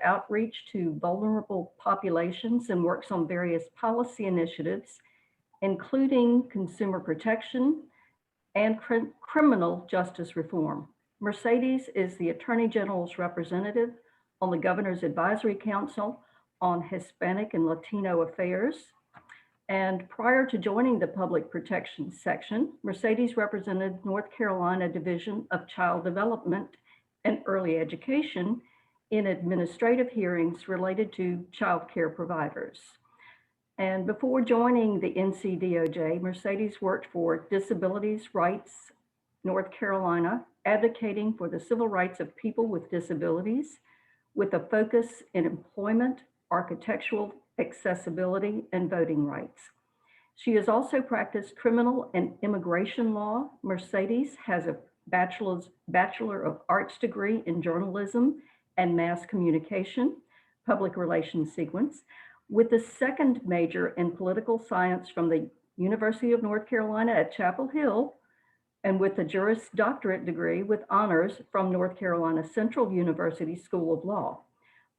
outreach to vulnerable populations and works on various policy initiatives, including consumer protection and criminal justice reform. Mercedes is the Attorney General's representative on the Governor's Advisory Council on Hispanic and Latino Affairs. And prior to joining the Public Protection section, Mercedes represented North Carolina Division of Child Development and Early Education in administrative hearings related to child care providers. And before joining the NCDOJ, Mercedes worked for Disabilities Rights North Carolina, advocating for the civil rights of people with disabilities, with a focus in employment, architectural accessibility, and voting rights. She has also practiced criminal and immigration law. Mercedes has a Bachelor of Arts degree in journalism and mass communication, public relations sequence, with a second major in political science from the University of North Carolina at Chapel Hill, and with a Juris Doctorate degree with honors from North Carolina Central University School of Law.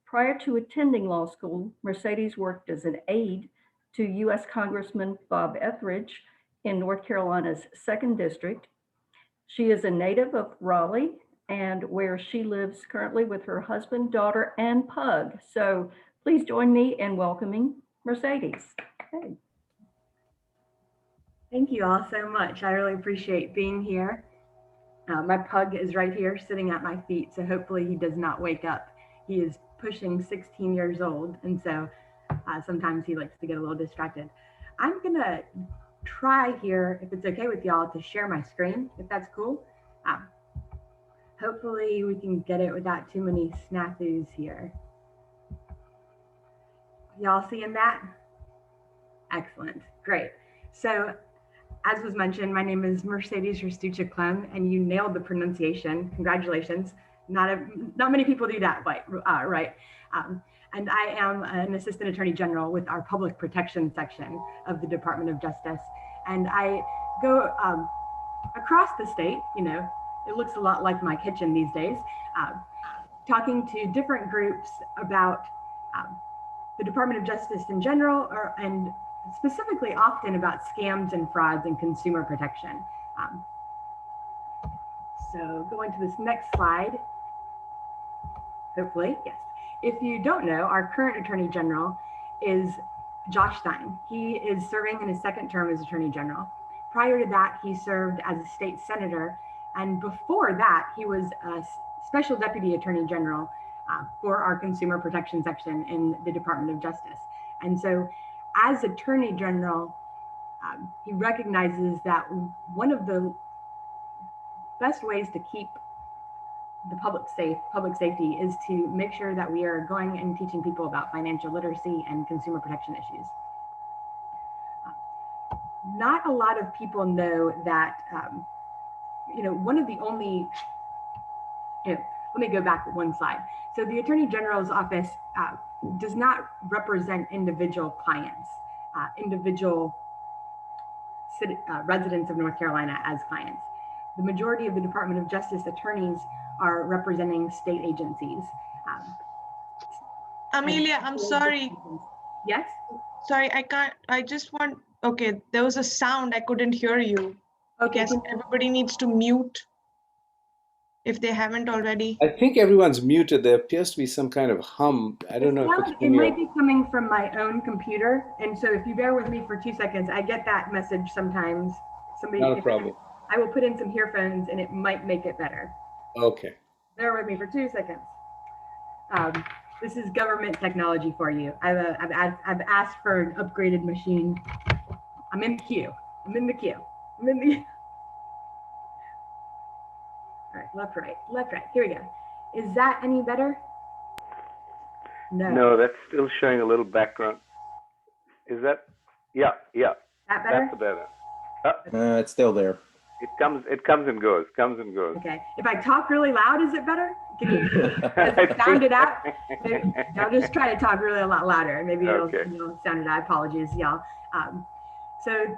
Prior to attending law school, Mercedes worked as an aide to U.S. Congressman Bob Etheridge in North Carolina's 2nd District. She is a native of Raleigh, and where she lives currently with her husband, daughter, and pug. So please join me in welcoming Mercedes. Okay. Thank you all so much. I really appreciate being here. My pug is right here sitting at my feet, so hopefully he does not wake up. He is pushing 16 years old, and so sometimes he likes to get a little distracted. I'm gonna try here, if it's okay with y'all, to share my screen, if that's cool. Hopefully we can get it without too many snafus here. Y'all seeing that? Excellent, great. So, as was mentioned, my name is Mercedes Restucha Clem, and you nailed the pronunciation. Congratulations. Not many people do that, right? And I am an Assistant Attorney General with our Public Protection section of the Department of Justice. And I go across the state, you know, it looks a lot like my kitchen these days, talking to different groups about the Department of Justice in general, and specifically often about scams and frauds and consumer protection. So going to this next slide, hopefully, yes. If you don't know, our current Attorney General is Josh Stein. He is serving in his 2nd term as Attorney General. Prior to that, he served as a state senator. And before that, he was a Special Deputy Attorney General for our Consumer Protection section in the Department of Justice. And so as Attorney General, he recognizes that one of the best ways to keep the public safety is to make sure that we are going and teaching people about financial literacy and consumer protection issues. Not a lot of people know that, you know, one of the only, let me go back one slide. So the Attorney General's office does not represent individual clients, individual residents of North Carolina as clients. The majority of the Department of Justice attorneys are representing state agencies. Amelia, I'm sorry. Yes? Sorry, I can't, I just want, okay, there was a sound, I couldn't hear you. Okay. I guess everybody needs to mute if they haven't already. I think everyone's muted. There appears to be some kind of hum. I don't know if it's it might be coming from my own computer. And so if you bear with me for 2 seconds, I get that message sometimes. Somebody, not a problem. I will put in some earphones and it might make it better. Okay. Bear with me for 2 seconds. This is government technology for you. I've asked for an upgraded machine. I'm in the queue. I'm in the queue. I'm in the. All right, left, right. Here we go. Is that any better? No. No, that's still showing a little background. Is that? Yeah. That better? That's better. It's still there. It comes and goes. Okay. If I talk really loud, is it better? Can you sound it out? I'll just try to talk really a lot louder. Maybe it'll sound it out. Apologies, y'all. So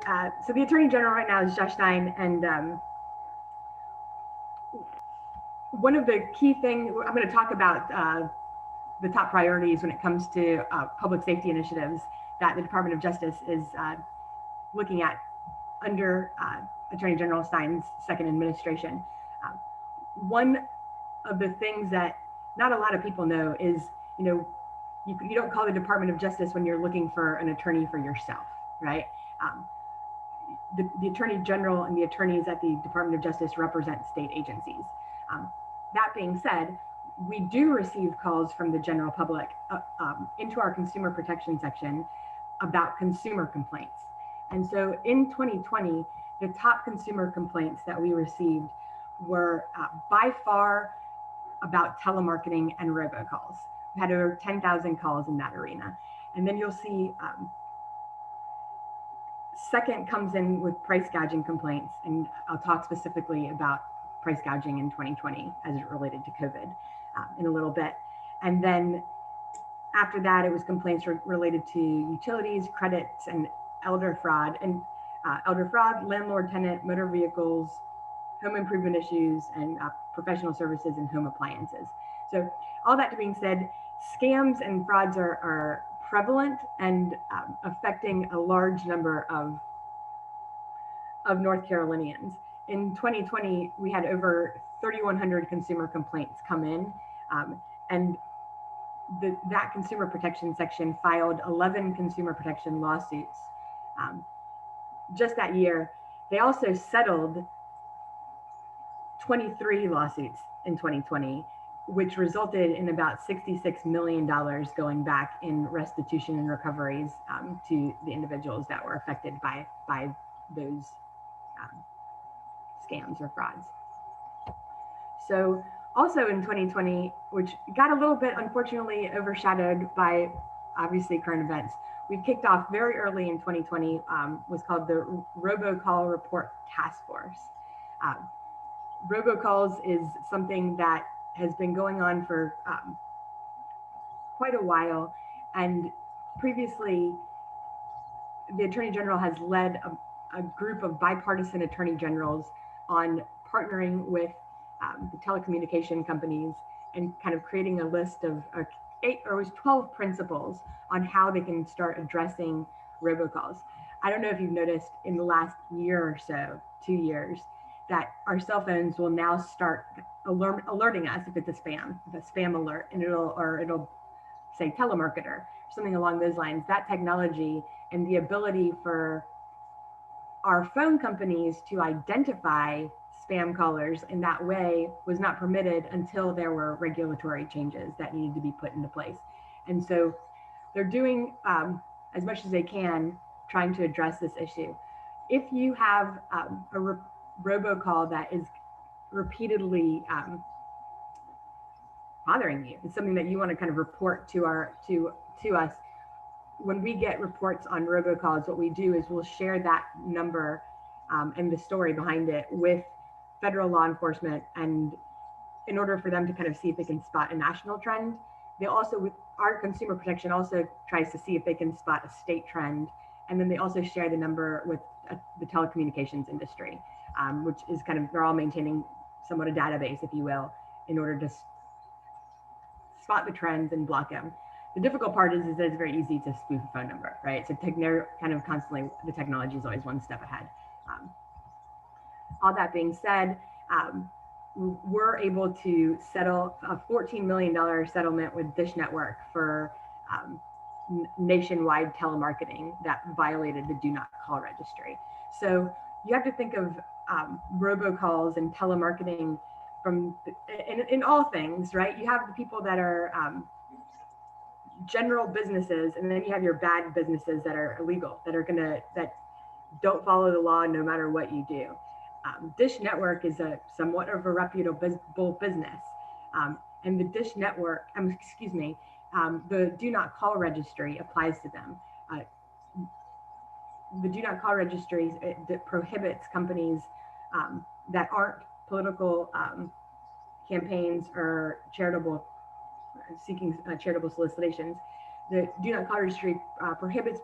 the Attorney General right now is Josh Stein, and one of the key things I'm going to talk about the top priorities when it comes to public safety initiatives that the Department of Justice is looking at under Attorney General Stein's second administration. One of the things that not a lot of people know is, you don't call the Department of Justice when you're looking for an attorney for yourself, right? The Attorney General and the attorneys at the Department of Justice represent state agencies. That being said, we do receive calls from the general public into our consumer protection section about consumer complaints. And so in 2020, the top consumer complaints that we received were by far about telemarketing and robocalls. We had over 10,000 calls in that arena. And then you'll see second comes in with price gouging complaints. And I'll talk specifically about price gouging in 2020 as it related to COVID in a little bit. And then after that, it was complaints related to utilities, credits, and elder fraud, landlord tenant, motor vehicles, home improvement issues, and professional services and home appliances. So all that being said, scams and frauds are prevalent and affecting a large number of North Carolinians. In 2020, we had over 3,100 consumer complaints come in, and that consumer protection section filed 11 consumer protection lawsuits just that year. They also settled 23 lawsuits in 2020, which resulted in about $66 million going back in restitution and recoveries to the individuals that were affected by those scams or frauds. So also in 2020, which got a little bit unfortunately overshadowed by obviously current events, we kicked off very early in 2020, was called the Robocall Report Task Force. Robocalls is something that has been going on for quite a while. And previously, the Attorney General has led a group of bipartisan attorney generals on partnering with the telecommunication companies and kind of creating a list of 12 principles on how they can start addressing robocalls. I don't know if you've noticed in the last year or so, 2 years, that our cell phones will now start alerting us if it's a spam alert, and it'll say telemarketer, something along those lines. That technology and the ability for our phone companies to identify spam callers in that way was not permitted until there were regulatory changes that needed to be put into place. And so they're doing as much as they can trying to address this issue. If you have a robocall that is repeatedly bothering you, it's something that you want to kind of report to us. When we get reports on robocalls, what we do is we'll share that number and the story behind it with federal law enforcement, and in order for them to kind of see if they can spot a national trend. They also, with our consumer protection, also tries to see if they can spot a state trend, and then they also share the number with the telecommunications industry, which is kind of, they're all maintaining somewhat a database, if you will, in order to spot the trends and block them. The difficult part is that it's very easy to spoof a phone number, right? So kind of constantly, the technology is always one step ahead. All that being said, we're able to settle a $14 million settlement with Dish Network for nationwide telemarketing that violated the Do Not Call registry. So you have to think of robocalls and telemarketing in all things, right? You have the people that are general businesses, and then you have your bad businesses that are illegal, that don't follow the law no matter what you do. Dish Network is somewhat of a reputable business, and the Dish Network, the Do Not Call registry applies to them. The Do Not Call registry prohibits companies that aren't political campaigns or seeking charitable solicitations. The Do Not Call registry prohibits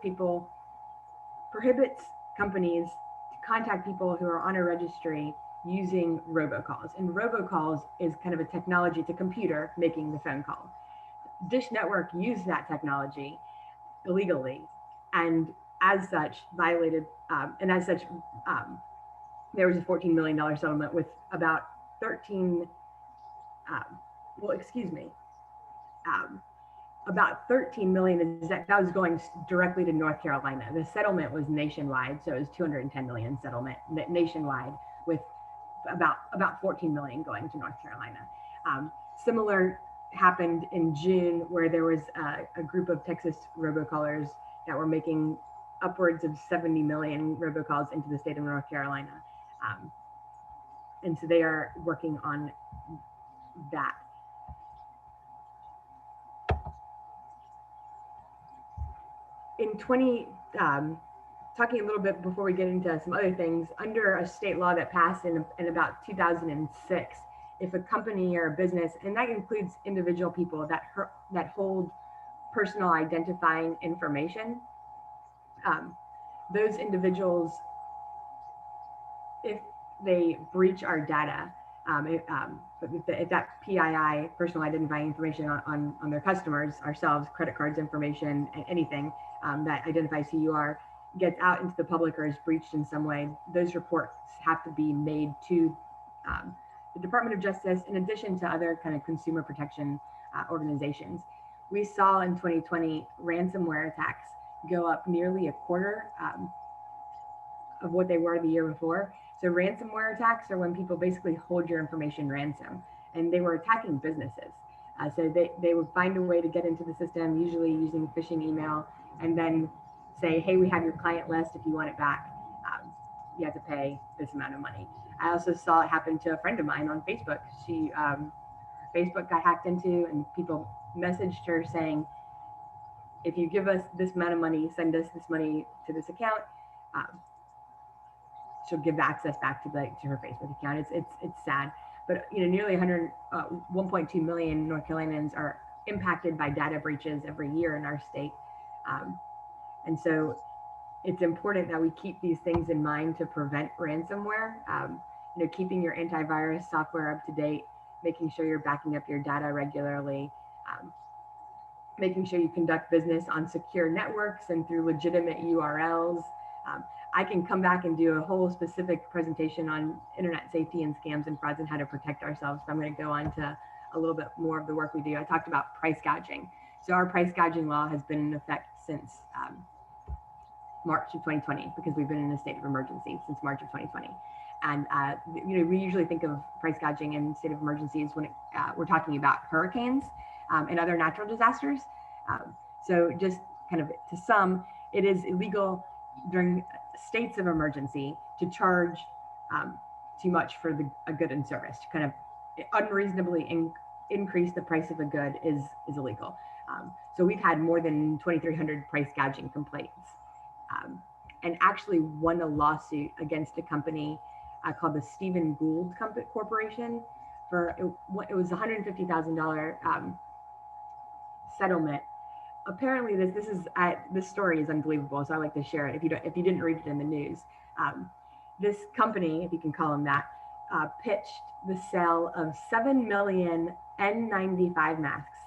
companies to contact people who are on a registry using robocalls. And robocalls is kind of a technology, it's a computer making the phone call. Dish Network used that technology illegally, and as such violated, and as such, there was a $14 million settlement with about 13, well, excuse me, about 13 million that was going directly to North Carolina. The settlement was nationwide, so it was 210 million settlement nationwide, with about 14 million going to North Carolina. Similar happened in June, where there was a group of Texas robocallers that were making upwards of 70 million robocalls into the state of North Carolina. And so they are working on that. In talking a little bit before we get into some other things, under a state law that passed in about 2006, if a company or a business, and that includes individual people that hold personal identifying information, those individuals, if they breach our data, if that PII, personal identifying information on their customers, ourselves, credit cards information, anything that identifies who you are, gets out into the public or is breached in some way, those reports have to be made to the Department of Justice, in addition to other kind of consumer protection organizations. We saw in 2020 ransomware attacks go up nearly a quarter of what they were the year before. So ransomware attacks are when people basically hold your information ransom, and they were attacking businesses. So they would find a way to get into the system, usually using phishing email, and then say, hey, we have your client list. If you want it back, you have to pay this amount of money. I also saw it happen to a friend of mine on Facebook. She Facebook got hacked into, and people messaged her saying, if you give us this amount of money, send us this money to this account, she'll give access back to her Facebook account. It's sad, but nearly 1.2 million North Carolinians are impacted by data breaches every year in our state, and so it's important that we keep these things in mind to prevent ransomware. Keeping your antivirus software up to date, making sure you're backing up your data regularly, making sure you conduct business on secure networks and through legitimate URLs. I can come back and do a whole specific presentation on internet safety and scams and frauds and how to protect ourselves. So I'm going to go on to a little bit more of the work we do. I talked about price gouging. So our price gouging law has been in effect since March of 2020, because we've been in a state of emergency since March of 2020. And we usually think of price gouging in state of emergencies when we're talking about hurricanes and other natural disasters. So just kind of to sum, it is illegal during states of emergency to charge too much for a good and service. To kind of unreasonably increase the price of a good is illegal. So we've had more than 2,300 price gouging complaints, and actually won a lawsuit against a company called the Stephen Gould Corporation for it was $150,000 settlement. Apparently, this story is unbelievable, so I like to share it. If you didn't read it in the news, this company, if you can call them that, pitched the sale of 7 million N95 masks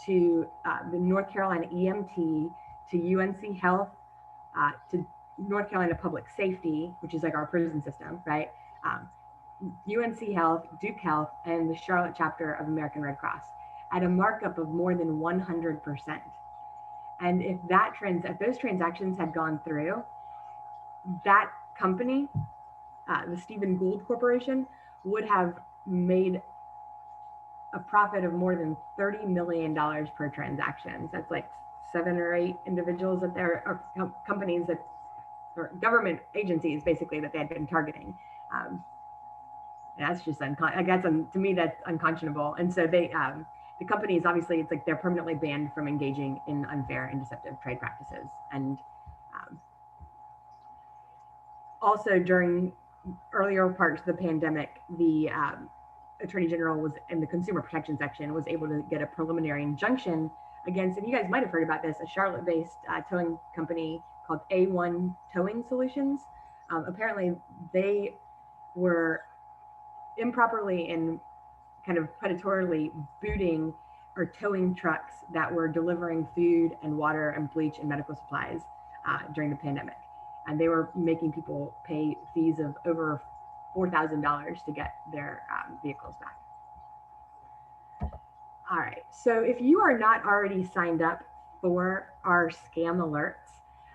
to the North Carolina EMT, to UNC Health, to North Carolina Public Safety, which is like our prison system, right? UNC Health, Duke Health, and the Charlotte chapter of American Red Cross at a markup of more than 100%. And if those transactions had gone through, that company, the Stephen Gould Corporation, would have made a profit of more than $30 million per transaction. That's like 7 or 8 individuals that there are companies that, or government agencies basically, that they had been targeting. And that's just to me, that's unconscionable. And so the companies, obviously, it's like they're permanently banned from engaging in unfair and deceptive trade practices. And also during earlier parts of the pandemic, the Attorney General was in the Consumer Protection section, was able to get a preliminary injunction against, and you guys might have heard about this, a Charlotte-based towing company called A1 Towing Solutions. Apparently, they were improperly and kind of predatorily booting or towing trucks that were delivering food and water and bleach and medical supplies during the pandemic. And they were making people pay fees of over $4,000 to get their vehicles back. All right, so if you are not already signed up for our scam alerts,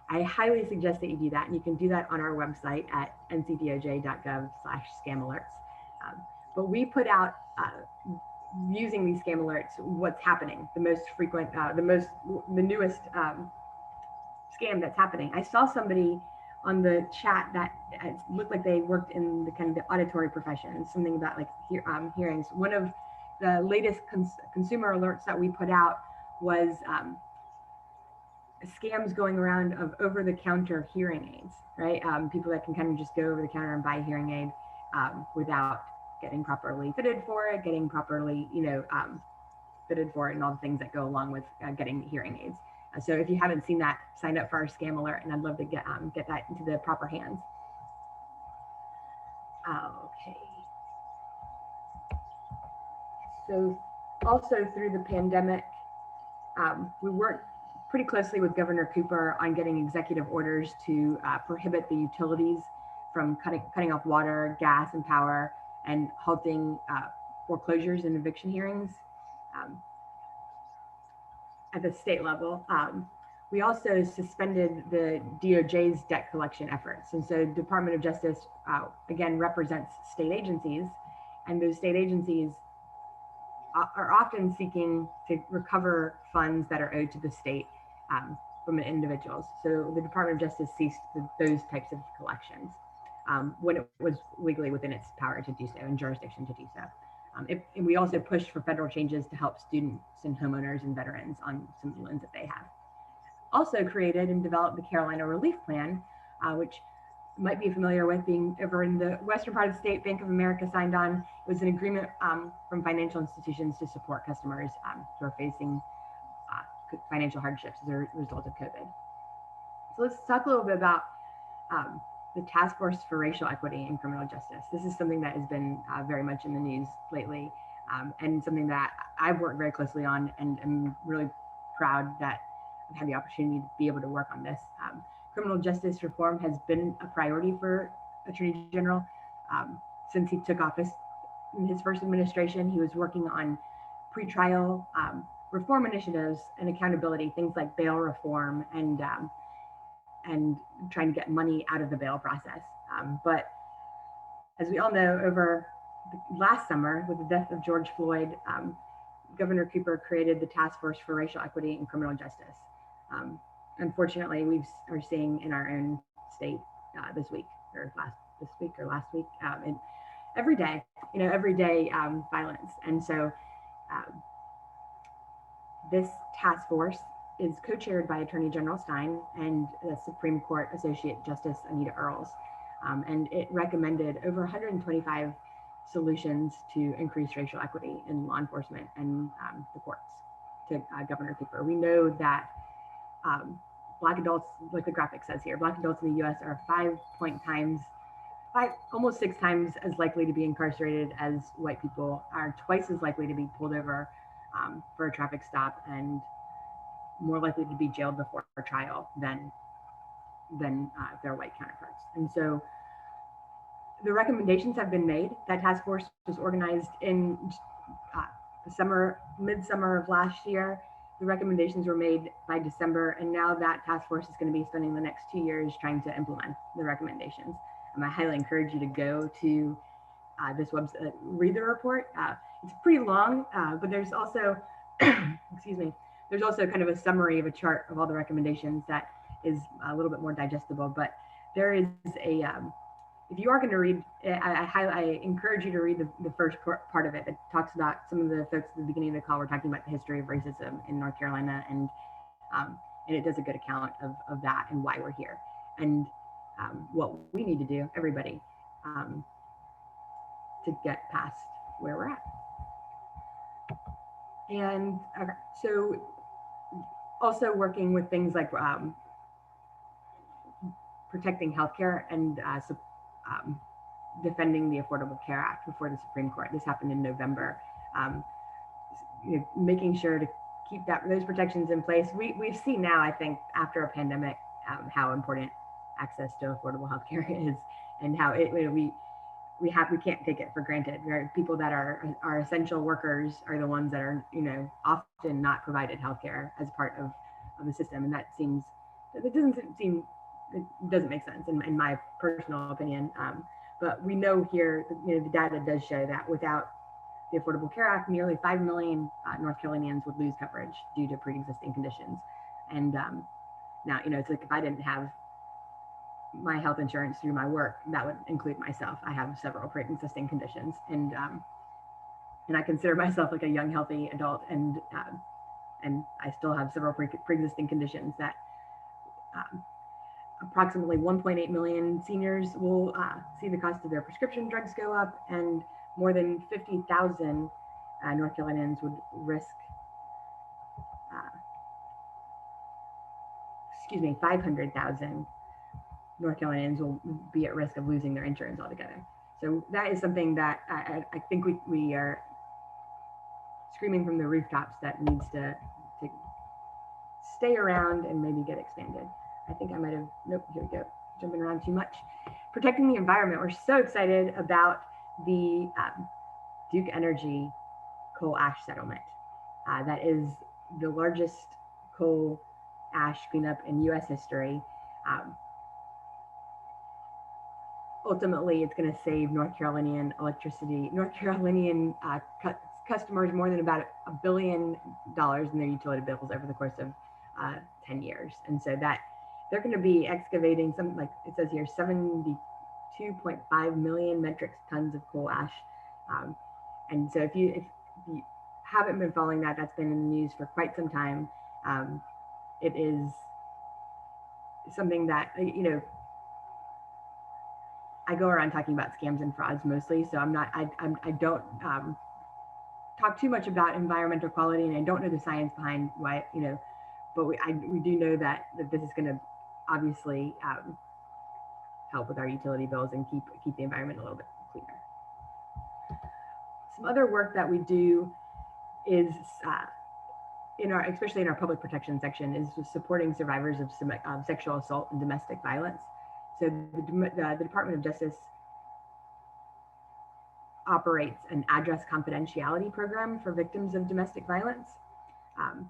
I highly suggest that you do that. And you can do that on our website at ncdoj.gov/scam-alerts. But we put out, using these scam alerts, what's happening, the most frequent, the newest scam that's happening. I saw somebody on the chat that looked like they worked in the kind of the auditory profession, something about like hearings. One of the latest consumer alerts that we put out was scams going around of over-the-counter hearing aids, right? People that can kind of just go over the counter and buy a hearing aid without getting properly fitted for it, getting properly, fitted for it, and all the things that go along with getting hearing aids. So if you haven't seen that, sign up for our scam alert, and I'd love to get that into the proper hands. Okay. So also through the pandemic, we worked pretty closely with Governor Cooper on getting executive orders to prohibit the utilities from cutting off water, gas, and power, and halting foreclosures and eviction hearings at the state level. We also suspended the DOJ's debt collection efforts. And so Department of Justice, again, represents state agencies, and those state agencies are often seeking to recover funds that are owed to the state from individuals. So the Department of Justice ceased those types of collections when it was legally within its power to do so and jurisdiction to do so. And we also pushed for federal changes to help students and homeowners and veterans on some loans that they have. Also created and developed the Carolina Relief Plan, which you might be familiar with, being over in the western part of the state. Bank of America signed on. It was an agreement from financial institutions to support customers who are facing financial hardships as a result of COVID. So let's talk a little bit about the Task Force for Racial Equity in Criminal Justice. This is something that has been very much in the news lately, and something that I've worked very closely on, and I'm really proud that I've had the opportunity to be able to work on this. Criminal justice reform has been a priority for Attorney General since he took office. In his first administration, he was working on pretrial reform initiatives and accountability, things like bail reform and trying to get money out of the bail process. But as we all know, over last summer, with the death of George Floyd, Governor Cooper created the Task Force for Racial Equity in Criminal Justice. Unfortunately, we are seeing in our own state this week or last week, and every day, violence. And so this task force is co-chaired by Attorney General Stein and the Supreme Court Associate Justice Anita Earls. And it recommended over 125 solutions to increase racial equity in law enforcement and the courts to Governor Cooper. We know that Black adults, like the graphic says here, Black adults in the US are almost 6 times as likely to be incarcerated as white people, are twice as likely to be pulled over for a traffic stop, and more likely to be jailed before a trial than their white counterparts. And so the recommendations have been made. That task force was organized in midsummer of last year. The recommendations were made by December, and now that task force is going to be spending the next 2 years trying to implement the recommendations. I highly encourage you to go to this website, read the report. It's pretty long, but there's also, excuse me, there's also kind of a summary of a chart of all the recommendations that is a little bit more digestible. But there is a, if you are going to read, I encourage you to read the first part of it. It talks about some of the folks at the beginning of the call were talking about the history of racism in North Carolina, and it does a good account of that and why we're here, and what we need to do, everybody, to get past where we're at. And so also working with things like protecting healthcare and defending the Affordable Care Act before the Supreme Court. This happened in November. making sure to keep those protections in place. We've seen now, I think, after a pandemic, how important access to affordable healthcare is, and how we can't take it for granted. People that are essential workers are the ones that are often not provided healthcare as part of the system, and it doesn't make sense in my personal opinion. But we know here, the data does show that without the Affordable Care Act, nearly 5 million North Carolinians would lose coverage due to pre-existing conditions. And now, it's like if I didn't have my health insurance through my work, that would include myself. I have several pre-existing conditions, and I consider myself like a young, healthy adult, and I still have several pre-existing conditions that approximately 1.8 million seniors will see the cost of their prescription drugs go up, and more than 50,000 North Carolinians would risk, 500,000 North Carolinians will be at risk of losing their insurance altogether. So that is something that I think we are screaming from the rooftops that needs to stay around and maybe get expanded. I think I might have, nope, here we go, jumping around too much. Protecting the environment. We're so excited about the Duke Energy coal ash settlement. That is the largest coal ash cleanup in US history. Ultimately, it's going to save North Carolinian customers more than about $1 billion in their utility bills over the course of 10 years. And so that they're going to be excavating something like, it says here, 72.5 million metric tons of coal ash. And so if you haven't been following that, that's been in the news for quite some time. It is something that, I go around talking about scams and frauds mostly, so I don't talk too much about environmental quality, and I don't know the science behind why, but we do know that this is going to obviously help with our utility bills and keep the environment a little bit cleaner. Some other work that we do is especially in our public protection section, is supporting survivors of sexual assault and domestic violence. So the Department of Justice operates an address confidentiality program for victims of domestic violence. So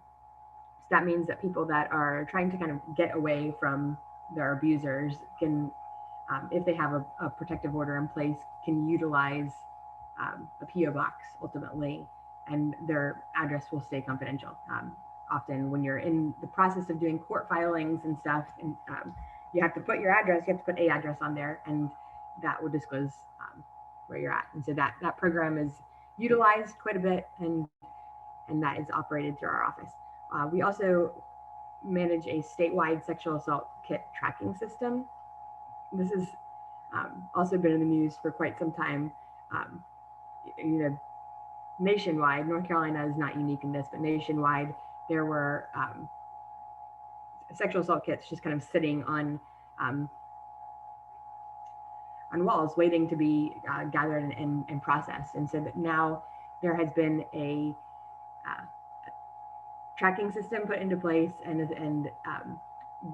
that means that people that are trying to kind of get away from their abusers can, if they have a protective order in place, can utilize a PO box ultimately, and their address will stay confidential. Often when you're in the process of doing court filings and stuff, and you have to put your address, you have to put a address on there, and that will disclose where you're at. And so that program is utilized quite a bit, and that is operated through our office. We also manage a statewide sexual assault kit tracking system. This has also been in the news for quite some time. Nationwide, North Carolina is not unique in this, but nationwide, there were sexual assault kits just kind of sitting on walls waiting to be gathered and processed. And so that now there has been a tracking system put into place, and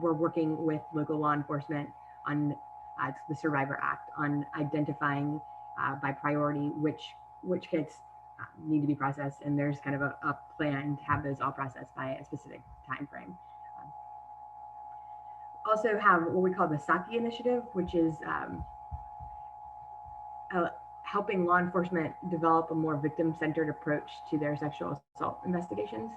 we're working with local law enforcement on the Survivor Act, on identifying by priority which kits need to be processed, and there's kind of a plan to have those all processed by a specific time frame. Also have what we call the Saki initiative, which is helping law enforcement develop a more victim-centered approach to their sexual assault investigations.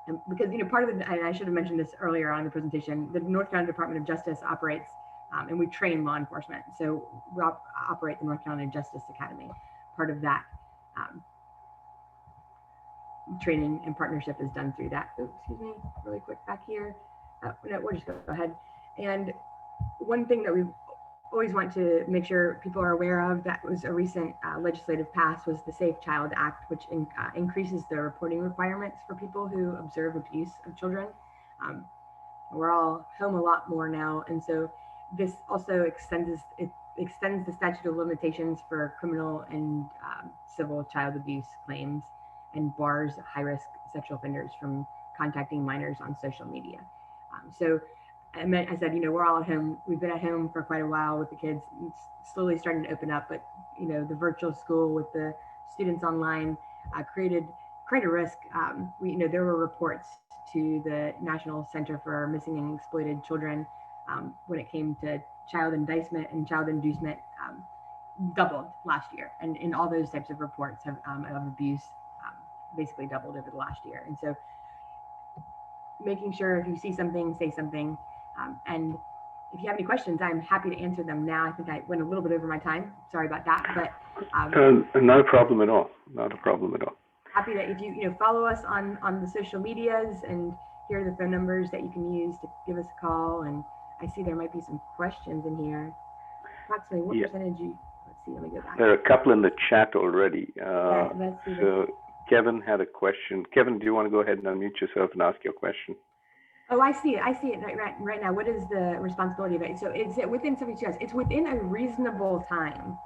And because part of and I should have mentioned this earlier on in the presentation, the North Carolina Department of Justice operates, and we train law enforcement. So we operate the North Carolina Justice Academy. Part of that training and partnership is done through that. Oops, excuse me, really quick back here. No, we'll just go ahead. And one thing that we always want to make sure people are aware of that was a recent legislative pass was the Safe Child Act, which increases the reporting requirements for people who observe abuse of children. We're all home a lot more now, and so this also extends the statute of limitations for criminal and civil child abuse claims. and bars high-risk sexual offenders from contacting minors on social media. So I said, we're all at home. We've been at home for quite a while with the kids. It's slowly starting to open up, but the virtual school with the students online created a risk. There were reports to the National Center for Missing and Exploited Children when it came to child enticement and child inducement doubled last year, and in all those types of reports of abuse basically doubled over the last year. And so making sure if you see something, say something. And if you have any questions, I'm happy to answer them now. I think I went a little bit over my time. Sorry about that, but not a problem at all. Not a problem at all. Happy that if you follow us on the social medias, and here are the phone numbers that you can use to give us a call. And I see there might be some questions in here. Approximately what percentage let's see, let me go back. There are a couple in the chat already. Let's see. So Kevin had a question. Kevin, do you want to go ahead and unmute yourself and ask your question? Oh, I see it right now. What is the responsibility of it? So it's within 72 hours. It's within a reasonable time.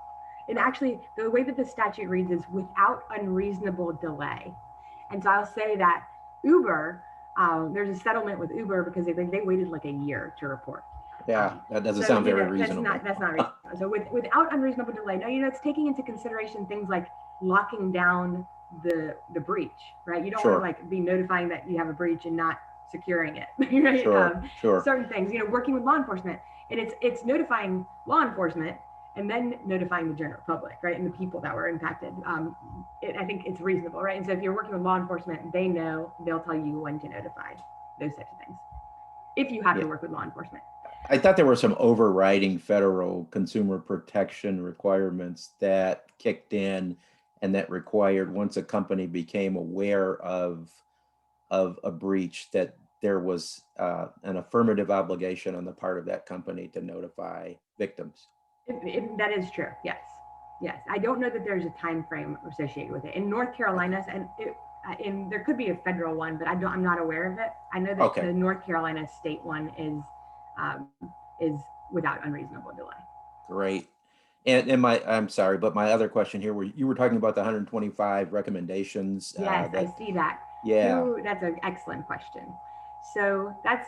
And actually, the way that the statute reads is without unreasonable delay. And so I'll say that Uber, there's a settlement with Uber because they waited like a year to report. Yeah, that doesn't sound very reasonable. That's not reasonable. So without unreasonable delay, now, it's taking into consideration things like locking down the breach, right? You don't want to like be notifying that you have a breach and not securing it, right? Sure. Certain things, working with law enforcement, and it's notifying law enforcement and then notifying the general public, right? And the people that were impacted. I think it's reasonable, right? And so if you're working with law enforcement, they know, they'll tell you when to notify those types of things, if you have to work with law enforcement. I thought there were some overriding federal consumer protection requirements that kicked in and that required, once a company became aware of a breach, that there was an affirmative obligation on the part of that company to notify victims. That is true. Yes. I don't know that there's a time frame associated with it. In North Carolina, and there could be a federal one, but I'm not aware of it. I know that the North Carolina state one is without unreasonable delay. Great. And I'm sorry, but my other question here, you were talking about the 125 recommendations. Yes, I see that. Yeah. Ooh, that's an excellent question. So that's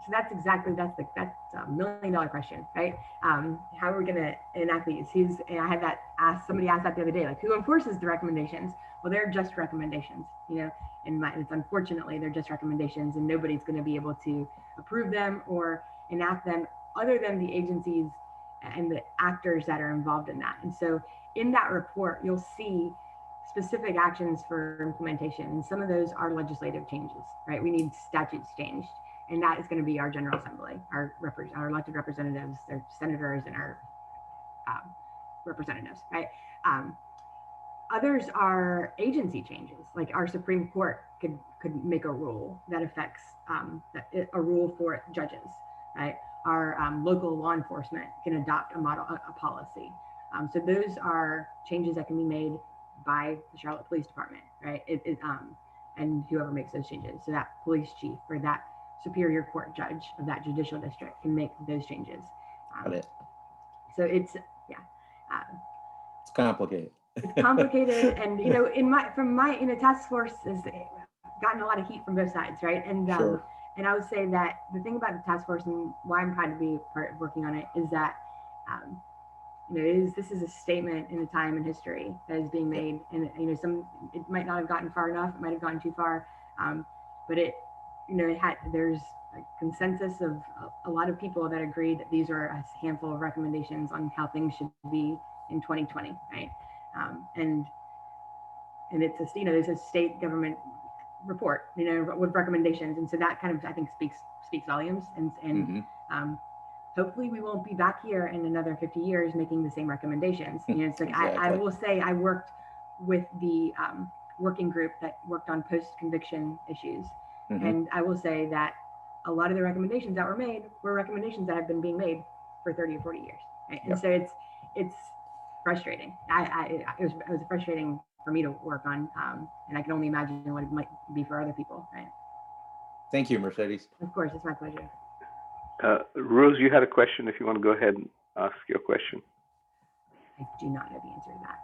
a $1 million question, right? How are we going to enact these? I had that somebody asked that the other day, like, who enforces the recommendations? Well, they're just recommendations, and it's unfortunately they're just recommendations, and nobody's going to be able to approve them or enact them other than the agencies and the actors that are involved in that. And so in that report, you'll see specific actions for implementation. And some of those are legislative changes, right? We need statutes changed. And that is going to be our General Assembly, our elected representatives, their senators, and our representatives, right? Others are agency changes, like our Supreme Court could make a rule that affects a rule for judges, right? Our local law enforcement can adopt a policy. So those are changes that can be made by the Charlotte Police Department, right? And whoever makes those changes. So that police chief or that Superior Court judge of that judicial district can make those changes. Got it. So it's it's complicated. It's complicated, and in my task force has gotten a lot of heat from both sides, right? And Sure. And I would say that the thing about the task force and why I'm proud to be part of working on it is that this is a statement in a time in history that is being made, and it might not have gotten far enough, it might have gone too far, but there's a consensus of a lot of people that agree that these are a handful of recommendations on how things should be in 2020, right? And it's there's a state government report, with recommendations, and so that kind of I think speaks volumes, and hopefully we won't be back here in another 50 years making the same recommendations. It's like Exactly. I will say I worked with the working group that worked on post-conviction issues, and I will say that a lot of the recommendations that were made were recommendations that have been being made for 30 or 40 years, right? And so it's frustrating. It was frustrating for me to work on, and I can only imagine what it might be for other people, right? Thank you, Mercedes. Of course, it's my pleasure. Rose, you had a question. If you want to go ahead and ask your question. I do not know the answer to that.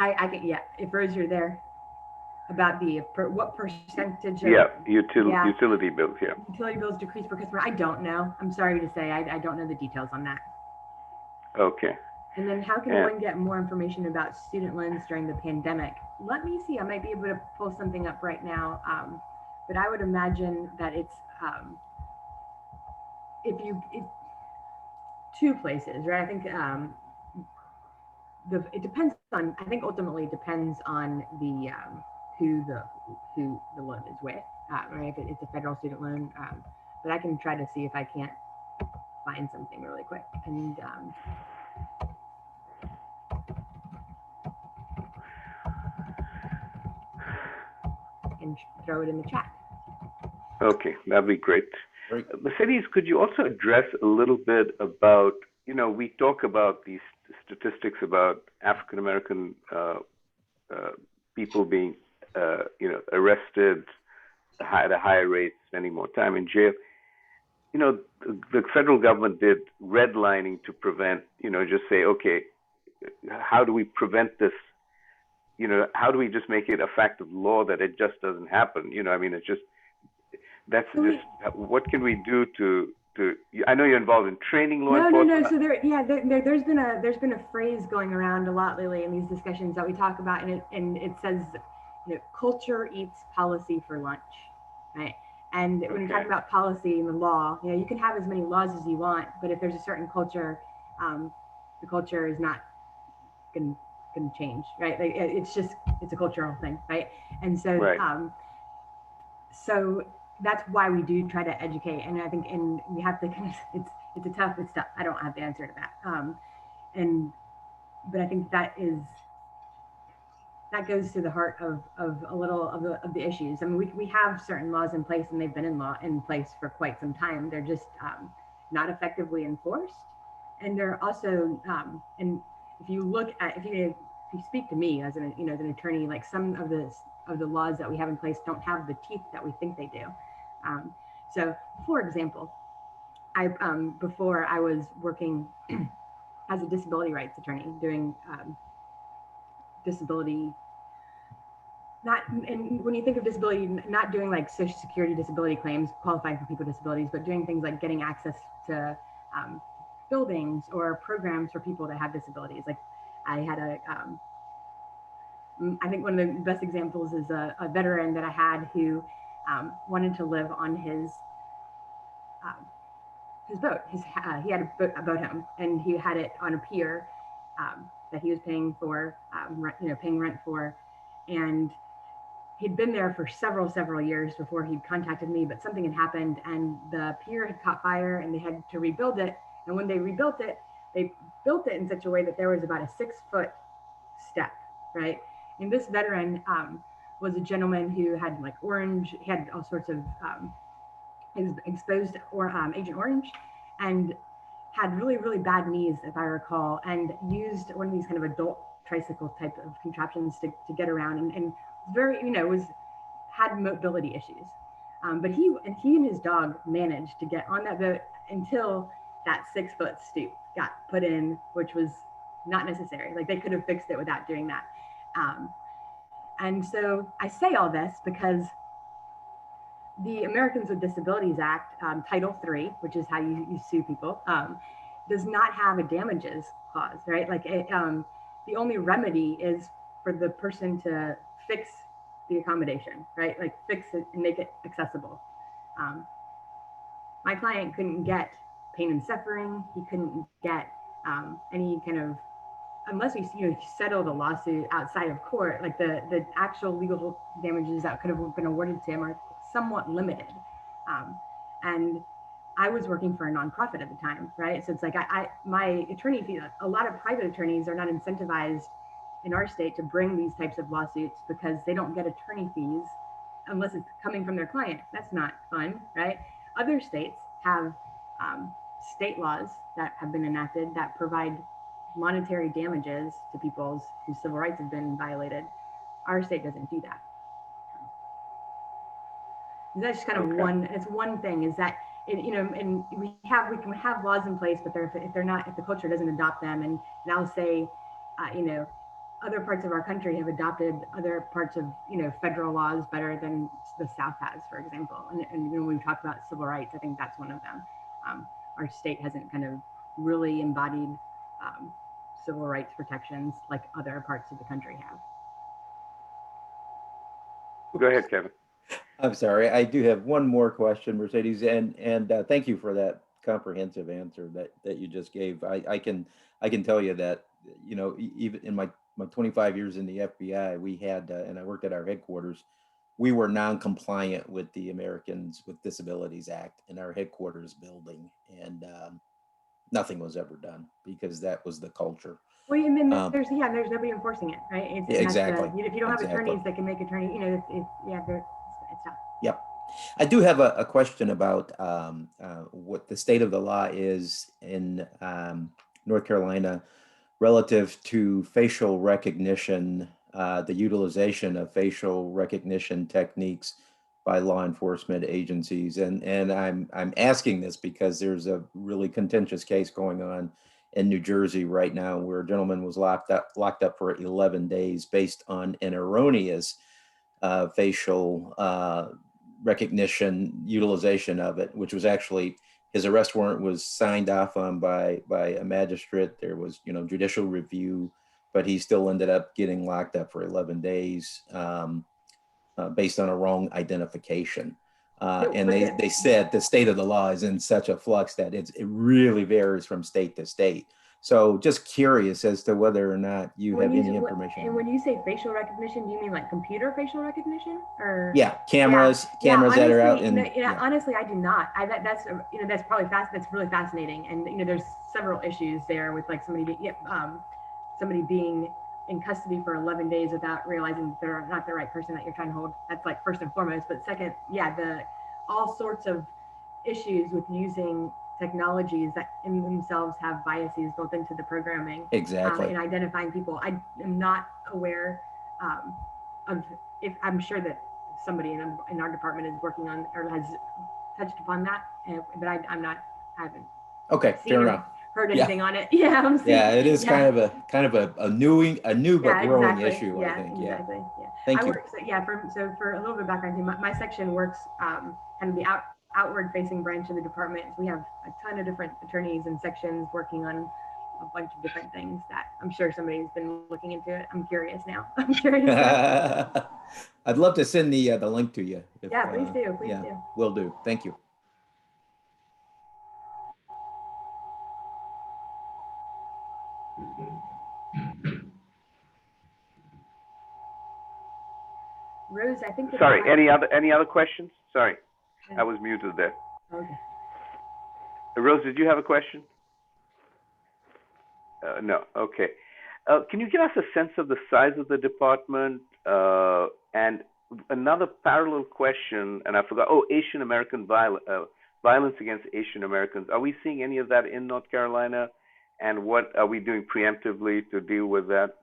I get, yeah, if Rose, you're there, about the, what percentage of Yeah, Yeah. utility bills, yeah. utility bills decrease per customer. I don't know. I'm sorry to say, I don't know the details on that. Okay. And then how can Yeah. one get more information about student loans during the pandemic? Let me see, I might be able to pull something up right now. But I would imagine that it's, two places, right? I think it depends on, I think ultimately it depends on the, who the loan is with, right? If it's a federal student loan, but I can try to see if I can't find something really quick and throw it in the chat. Okay, that'd be great. Great. Mercedes, could you also address a little bit about, we talk about these statistics about African American people being, arrested at a higher rate, spending more time in jail. The federal government did redlining to prevent, just say, okay, how do we prevent this? How do we just make it a fact of law that it just doesn't happen? It's just, what can we do to I know you're involved in training law enforcement. No. So there's been a phrase going around a lot lately in these discussions that we talk about, and it says, culture eats policy for lunch, right? And when you talk about policy and the law, you can have as many laws as you want, but if there's a certain culture, the culture is not going to change, right? Like it's a cultural thing, right? And so, right. So that's why we do try to educate, and I think, and we have to kind of, it's tough. I don't have the answer to that, but I think that goes to the heart of a little of the issues. I mean, we have certain laws in place, and they've been in place for quite some time. They're just not effectively enforced, and they're also, and if you speak to me as an as an attorney, like some of the laws that we have in place don't have the teeth that we think they do. So, for example, before I was working as a disability rights attorney, doing disability, and when you think of disability, not doing like Social Security disability claims, qualifying for people with disabilities, but doing things like getting access to buildings or programs for people that have disabilities. Like I had I think one of the best examples is a veteran that I had who wanted to live on his boat. He had a boat home, and he had it on a pier that he was paying for, paying rent for, and he'd been there for several years before he contacted me. But something had happened, and the pier had caught fire, and they had to rebuild it. And when they rebuilt it, they built it in such a way that there was about a 6-foot step, right? And this veteran was a gentleman who had like orange, he had all sorts of exposed Agent Orange, and had really bad knees, if I recall, and used one of these kind of adult tricycle type of contraptions to get around, and very, had mobility issues. But he and his dog managed to get on that boat until that 6-foot stoop got put in, which was not necessary. Like they could have fixed it without doing that. And so I say all this because the Americans with Disabilities Act, Title III, which is how you sue people, does not have a damages clause, right? Like the only remedy is for the person to fix the accommodation, right? Like fix it and make it accessible. My client couldn't get pain and suffering. He couldn't get any kind of, unless he settled a lawsuit outside of court, like the actual legal damages that could have been awarded to him are somewhat limited. And I was working for a nonprofit at the time, right? So it's like my attorney fee, a lot of private attorneys are not incentivized in our state to bring these types of lawsuits because they don't get attorney fees unless it's coming from their client. That's not fun, right? Other states have state laws that have been enacted that provide monetary damages to people whose civil rights have been violated. Our state doesn't do that. That's just kind of one thing, is that and we can have laws in place, but if the culture doesn't adopt them, and I'll say, other parts of our country have adopted other parts of, federal laws better than the South has, for example. And when we talk about civil rights, I think that's one of them. Our state hasn't kind of really embodied civil rights protections like other parts of the country have. Go ahead, Kevin. I'm sorry, I do have one more question, Mercedes, and thank you for that comprehensive answer that you just gave. I can tell you that, even in my 25 years in the FBI, we had, and I worked at our headquarters, we were non-compliant with the Americans with Disabilities Act in our headquarters building, and nothing was ever done because that was the culture. Well, and then there's nobody enforcing it, right? Exactly. If you don't have Exactly. attorneys that can make attorney, it's tough. Yep. I do have a question about what the state of the law is in North Carolina relative to facial recognition, the utilization of facial recognition techniques by law enforcement agencies. And I'm asking this because there's a really contentious case going on in New Jersey right now where a gentleman was locked up for 11 days based on an erroneous facial recognition utilization of it, which was actually, his arrest warrant was signed off on by a magistrate. There was, judicial review, but he still ended up getting locked up for 11 days based on a wrong identification. And they said the state of the law is in such a flux that it really varies from state to state. So just curious as to whether or not you have any information. And when you say facial recognition, do you mean like computer facial recognition, or? Yeah, cameras honestly, that are out. Honestly, I do not. That's probably that's really fascinating. And there's several issues there with like somebody being in custody for 11 days without realizing they're not the right person that you're trying to hold. That's like first and foremost. But second, all sorts of issues with using technologies that in themselves have biases built into the programming. Exactly. And identifying people. I am not aware of if I'm sure that somebody in our department is working on or has touched upon that, but I haven't. Okay, fair enough. Heard anything on it? Yeah, it is kind of a new but growing issue. Yeah, I think. Exactly. Yeah. Thank you. For a little bit of background, my section works kind of the outward facing branch of the department. We have a ton of different attorneys and sections working on a bunch of different things that I'm sure somebody's been looking into it. I'm curious now. I'd love to send the link to you. Please do. Please do. Will do. Thank you. Rose, I think. Sorry. Any other questions? Sorry, I was muted there. Okay. Rose, did you have a question? No. Okay. Can you give us a sense of the size of the department? And another parallel question, and I forgot. Oh, Asian American violence against Asian Americans. Are we seeing any of that in North Carolina? And what are we doing preemptively to deal with that?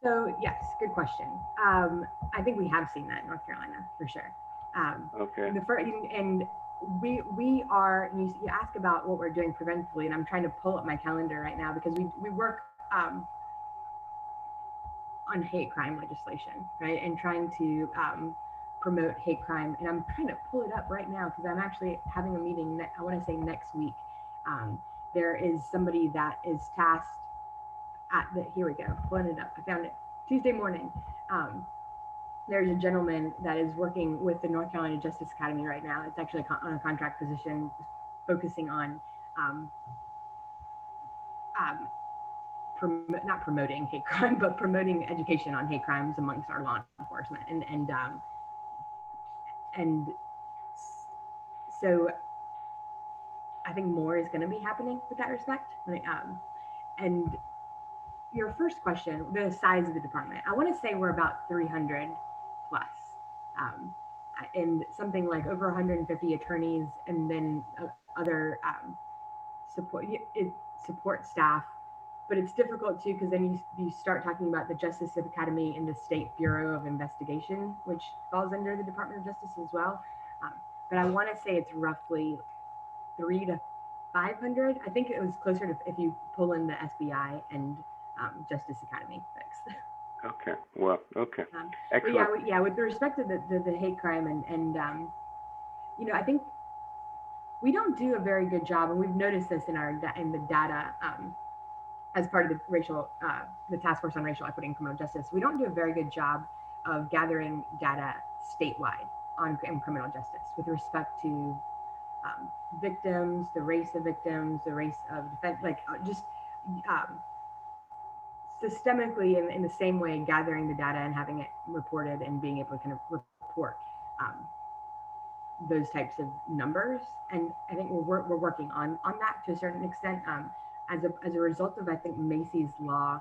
So yes, good question. I think we have seen that in North Carolina for sure. Okay. And we are. You ask about what we're doing preventively, and I'm trying to pull up my calendar right now because we work on hate crime legislation, right, and trying to promote hate crime. And I'm trying to pull it up right now because I'm actually having a meeting. I want to say next week. There is somebody that is tasked. Here we go, pulling it up. I found it Tuesday morning. There's a gentleman that is working with the North Carolina Justice Academy right now. It's actually on a contract position focusing on not promoting hate crime, but promoting education on hate crimes amongst our law enforcement. And so I think more is going to be happening with that respect. And your first question, the size of the department, I want to say we're about 300 plus, and something like over 150 attorneys, and then other support staff. But it's difficult too, because then you start talking about the Justice Academy and the State Bureau of Investigation, which falls under the Department of Justice as well. But I want to say it's roughly 300 to 500. I think it was closer to, if you pull in the SBI and Justice Academy folks. Okay. Well. Okay. But Excellent. yeah, with respect to the hate crime and I think we don't do a very good job, and we've noticed this in the data as part of the task force on racial equity and criminal justice. We don't do a very good job of gathering data statewide on criminal justice with respect to victims, the race of victims, the race of defense, just systemically in the same way, gathering the data and having it reported and being able to kind of report those types of numbers. And I think we're working on that to a certain extent. As a result of, I think, Macy's law,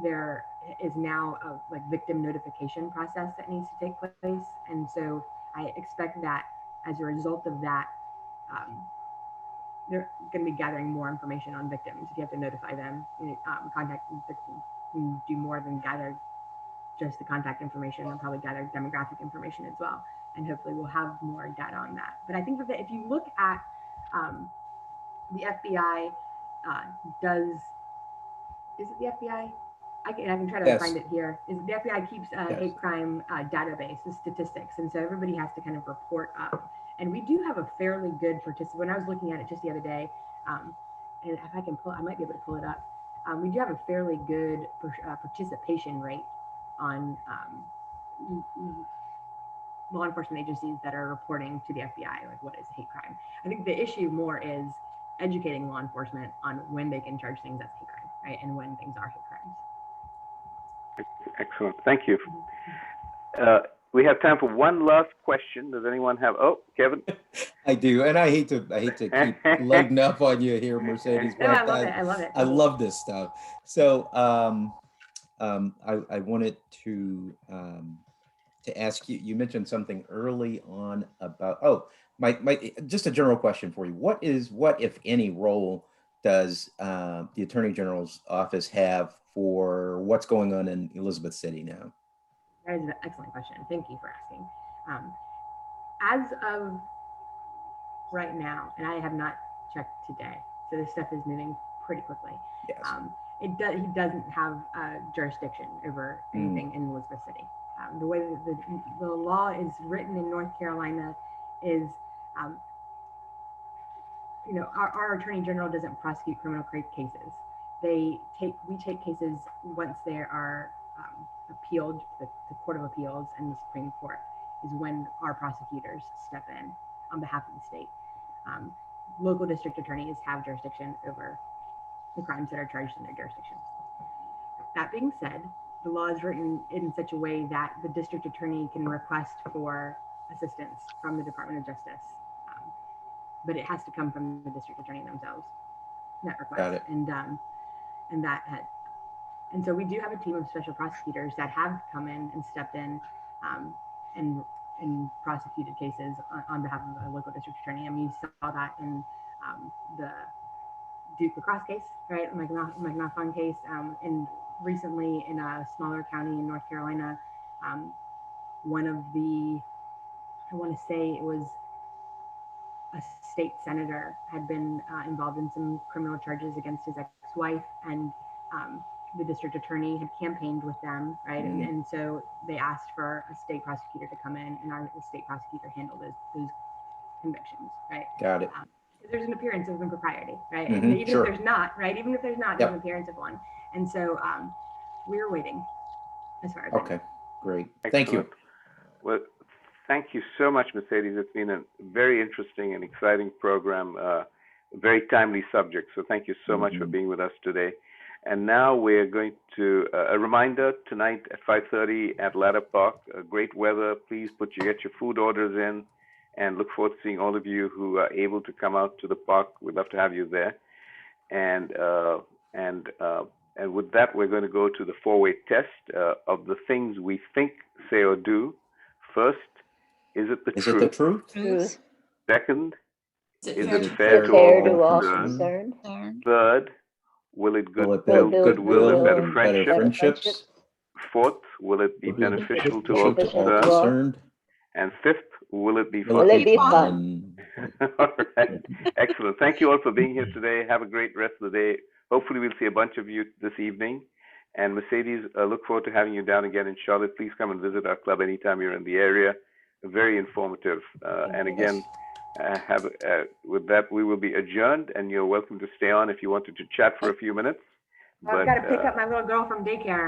there is now a victim notification process that needs to take place. And so I expect that as a result of that, they're going to be gathering more information on victims. If you have to notify them, contact victims, you do more than gather just the contact information, and probably gather demographic information as well. And hopefully we'll have more data on that. But I think that if you look at the FBI is it the FBI? I can try to Yes. find it here. The FBI keeps a Yes. hate crime database with statistics. And so everybody has to kind of report up. And we do have a fairly good participant. When I was looking at it just the other day, and if I can I might be able to pull it up. We do have a fairly good participation rate on law enforcement agencies that are reporting to the FBI, like what is hate crime. I think the issue more is educating law enforcement on when they can charge things as hate crime, right? And when things are hate crimes. Excellent. Thank you. We have time for one last question. Does anyone have? Oh, Kevin. I do, and I hate to keep loading up on you here, Mercedes. No, but I love it. I love it. I love this stuff. So I wanted to ask you. You mentioned something early on about my just a general question for you. What if any role does the Attorney General's office have for what's going on in Elizabeth City now? That is an excellent question. Thank you for asking. As of right now, and I have not checked today, so this stuff is moving pretty quickly. Yes. He doesn't have jurisdiction over anything in Elizabeth City. The way that the law is written in North Carolina is, our Attorney General doesn't prosecute criminal cases. We take cases once they are appealed to the Court of Appeals and the Supreme Court is when our prosecutors step in on behalf of the state. Local district attorneys have jurisdiction over the crimes that are charged in their jurisdictions. That being said, the law is written in such a way that the district attorney can request for assistance from the Department of Justice, but it has to come from the district attorney themselves. That request. Got it. And so we do have a team of special prosecutors that have come in and stepped in and prosecuted cases on behalf of a local district attorney. I mean, you saw that in the Duke lacrosse case, right? McNaughton case, and recently in a smaller county in North Carolina, one of the, I want to say it was a state senator had been involved in some criminal charges against his ex-wife, and the district attorney had campaigned with them, right? And so they asked for a state prosecutor to come in, and our state prosecutor handled those convictions, right? Got it. There's an appearance of impropriety, right? Mhm, And even sure. if there's not, right? Even if there's not, Yep. there's an appearance of one. And so we're waiting as far as I know. Okay, great. Thank you. Excellent. Well, thank you so much, Mercedes. It's been a very interesting and exciting program, very timely subject. So thank you so much for being with us today. And now we're going to, a reminder tonight at 5:30 at Ladder Park, great weather. Please get your food orders in, and look forward to seeing all of you who are able to come out to the park. We'd love to have you there. And with that, we're going to go to the four-way test of the things we think, say, or do. First, is it the Is truth? it the truth? Truth. Second, is fair it to fair to Fair all to all concerned? concerned. Third, will it Will it build build goodwill and better and friendship? friendships? Fourth, will it be beneficial to all Beneficial to all concerned? concerned? And fifth, will it be Will fun? it be fun? All right. Excellent. Thank you all for being here today. Have a great rest of the day. hopefully we'll see a bunch of you this evening. And Mercedes, look forward to having you down again in Charlotte. Please come and visit our club anytime you're in the area. Very informative. And again, with that, we will be adjourned, and you're welcome to stay on if you wanted to chat for a few minutes. I've got to pick up my little girl from daycare.